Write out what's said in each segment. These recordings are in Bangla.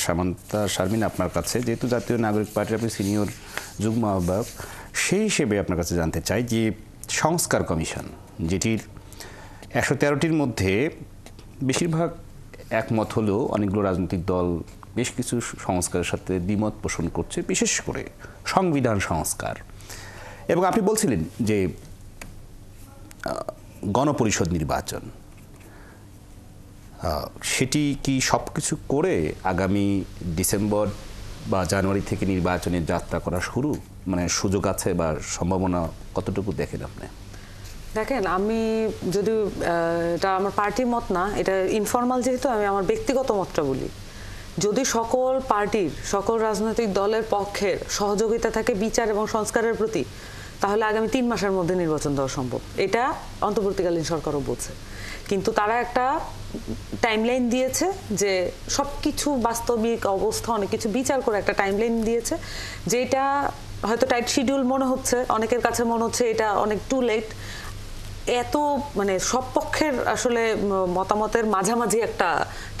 সামান্তা শারমিন আপনার কাছে, যেহেতু জাতীয় নাগরিক পার্টির আপনি সিনিয়র যুগ্ম আহ্বায়ক, সেই হিসেবে আপনার কাছে জানতে চাই যে সংস্কার কমিশন, যেটির 113টির মধ্যে বেশিরভাগ একমত হলেও অনেকগুলো রাজনৈতিক দল বেশ কিছু সংস্কারের সাথে দ্বিমত পোষণ করছে, বিশেষ করে সংবিধান সংস্কার। এবং আপনি বলছিলেন যে গণপরিষদ নির্বাচন, সেটি কি সব কিছু করে আগামী ডিসেম্বর বা জানুয়ারি থেকে নির্বাচনের যাত্রা করা শুরু, মানে সুযোগ আছে বা সম্ভাবনা কতটুকু দেখেন আপনি? দেখেন, আমি যদি এটা আমার পার্টির মত না, এটা ইনফরমাল, যেহেতু আমি আমার ব্যক্তিগত মতটা বলি, যদি সকল পার্টির সকল রাজনৈতিক দলের পক্ষের সহযোগিতা থাকে বিচার এবং সংস্কারের প্রতি, তাহলে আগামী 3 মাসের মধ্যে নির্বাচন দেওয়া সম্ভব। এটা অন্তর্বর্তীকালীন সরকারও বলছে, কিন্তু তারা একটা টাইমলাইন দিয়েছে যে সবকিছু বাস্তবিক অবস্থা অনেক কিছু বিচার করে একটা টাইমলাইন দিয়েছে, যেটা হয়তো টাইট শিডিউল মনে হচ্ছে, অনেকের কাছে মনে হচ্ছে এটা অনেক টু লেট। এত মানে সব পক্ষের আসলে মতামতের মাঝামাঝি একটা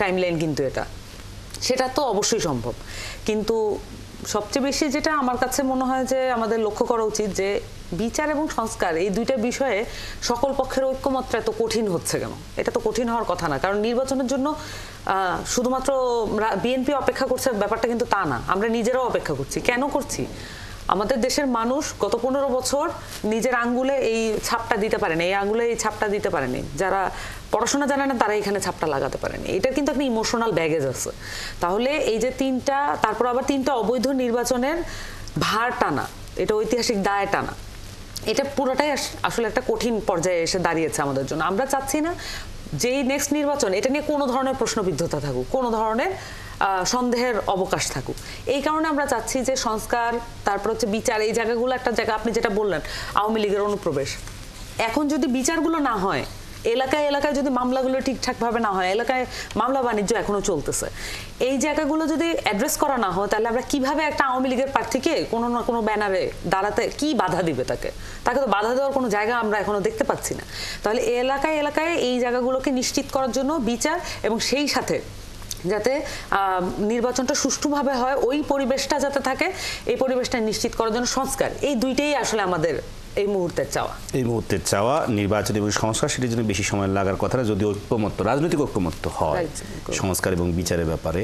টাইমলাইন, কিন্তু সেটা তো অবশ্যই সম্ভব। কিন্তু সবচেয়ে বেশি যেটা আমার কাছে মনে হয় যে আমাদের লক্ষ্য করা উচিত যে বিচার এবং সংস্কার এই দুইটা বিষয়ে সকল পক্ষের ঐক্যমতটা এত কঠিন হচ্ছে কেন? এটা তো কঠিন হওয়ার কথা না, কারণ নির্বাচনের জন্য শুধুমাত্র বিএনপি অপেক্ষা করছে ব্যাপারটা কিন্তু তা না, আমরা নিজেরাও অপেক্ষা করছি। কেন করছি? আমাদের দেশের মানুষ গত 15 বছর নিজের আঙ্গুলে এই ছাপটা দিতে পারেনি, এই আঙ্গুলে এই ছাপটা দিতে পারেনি। যারা পড়াশোনা জানে না তারা এখানে ছাপটা লাগাতে পারেনি। এটার কিন্তু একটা ইমোশনাল ব্যাগেজ আছে। তাহলে এই যে 3টা, তারপর আবার 3টা অবৈধ নির্বাচনের ভার টানা, এটা ঐতিহাসিক দায় টানা, এটা পুরোটাই আসলে একটা কঠিন পর্যায়ে এসে দাঁড়িয়েছে আমাদের জন্য। আমরা চাচ্ছি না যেই নেক্সট নির্বাচন এটা নিয়ে কোনো ধরনের প্রশ্নবিদ্ধতা থাকুক, কোনো ধরনের সন্দেহের অবকাশ থাকুক। এই কারণে আমরা চাচ্ছি যে সংস্কার, তারপর হচ্ছে বিচার, এই জায়গাগুলো একটা জায়গা আপনি যেটা বললেন আওয়ামী লীগের অনুপ্রবেশ, এখন যদি বিচারগুলো না হয়, এলাকায় এলাকায় যদি মামলাগুলো ঠিকঠাকভাবে না হয়, এলাকায় মামলা বাণিজ্য এখনো চলতেছে, এই জায়গাগুলো যদি অ্যাড্রেস করা না হয়, তাহলে আমরা কিভাবে একটা আওয়ামী লীগের প্রার্থীকে কোনো না কোনো ব্যানারে দাঁড়াতে কি বাধা দিবে? তাকে তো বাধা দেওয়ার কোনো জায়গা আমরা এখনো দেখতে পাচ্ছি না। তাহলে এলাকায় এলাকায় এই জায়গাগুলোকে নিশ্চিত করার জন্য বিচার, এবং সেই সাথে যাতে নির্বাচনটা সুষ্ঠুভাবে হয়, ওই পরিবেশটা যাতে থাকে, এই পরিবেশটা নিশ্চিত করার জন্য সংস্কার, এই দুইটাই আসলে আমাদের এই মুহূর্তের চাওয়া। নির্বাচন এবং সংস্কার, সেটির জন্য বেশি সময় লাগার কথা না, যদি ঐক্যমত্য, রাজনৈতিক ঐক্যমত্য হয় সংস্কার এবং বিচারের ব্যাপারে।